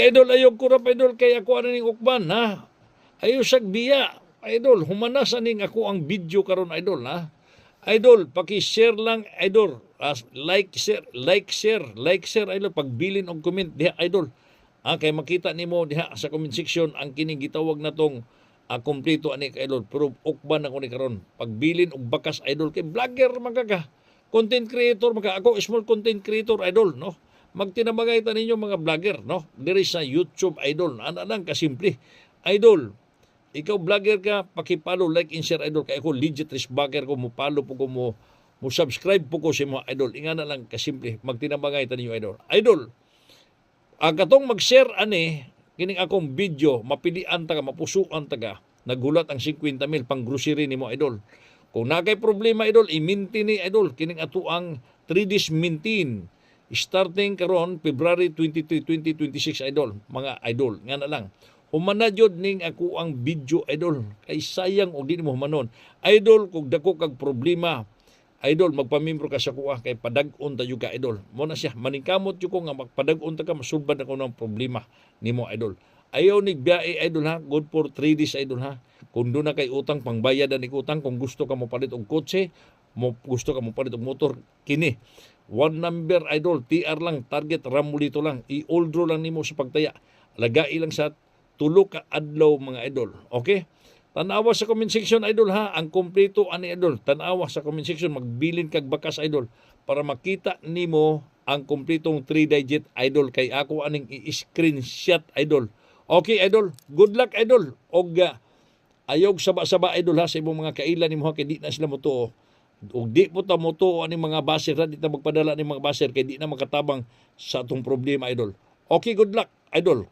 Idol, ayog kurap idol kay ako ano ning ukban ha. Ayo sag biya. Idol, humanas aning ako ang video karon idol ha. Idol, paki-share lang idol. Like share idol pagbilin og comment diha idol. Kay makita nimo diha sa comment section ang kining gitawag natong kompleto ani idol. Pero ukban ako ni karon. Pagbilin og bakas idol kay vlogger magaka. Content creator maka ako small content creator idol no. Magtinabagay ta ninyo mga vlogger no. Diri sa YouTube idol. Ana lang kasimple. Idol, ikaw vlogger ka, paki-follow, like and share idol kay ako legit risk vlogger ko mo follow po ko mo subscribe po ko sa mga idol. Ingana lang kasimple. Magtinabagay ta ninyo idol. Idol, ang katong mag-share ani kining akong video, mapilian ta ka, mapusuan ta ka. Nagulat ang 50,000 pang grocery nimo idol. Kung nakay problema idol, i-maintain ni idol kining ato ang 3 days maintain. Starting karon February 23, 2026 idol, mga idol. Nga na lang. Humana jud ning ako ang video idol. Kay sayang og di mo humanon. Idol kung dako kag problema, idol magpamimbro ka sa kuha kay padag-on tayo ka idol. Mo na siya maningkamot jud ko nga magpadag-on ta ka masulbad ako ng problema nimo idol. Ayaw ni biyae idol ha, good for 3 days idol ha. Kung doon na kay utang pangbayad ni utang, kung gusto ka mo palit og kotse, gusto ka mo palit og motor, kini. One number idol, TR lang, target ramulito lang, i-oldro lang nimo sa pagtaya. Lagai lang sa tulo ka adlaw mga idol. Okay? Tanawa sa comment section idol ha, ang kompleto ani idol. Tanawa sa comment section, magbilin kag bakas idol para makita nimo ang kompletong 3-digit idol kay ako aning i-screenshot idol. Okay idol, good luck idol. Og ayog saba-saba idol ha sa imong mga kailan nimo kay di na sila motuo. Og di po ta motuo ani mga baser ha, di ta magpadala ni mga baser kay di na makatabang sa atong problema idol. Okay, good luck idol.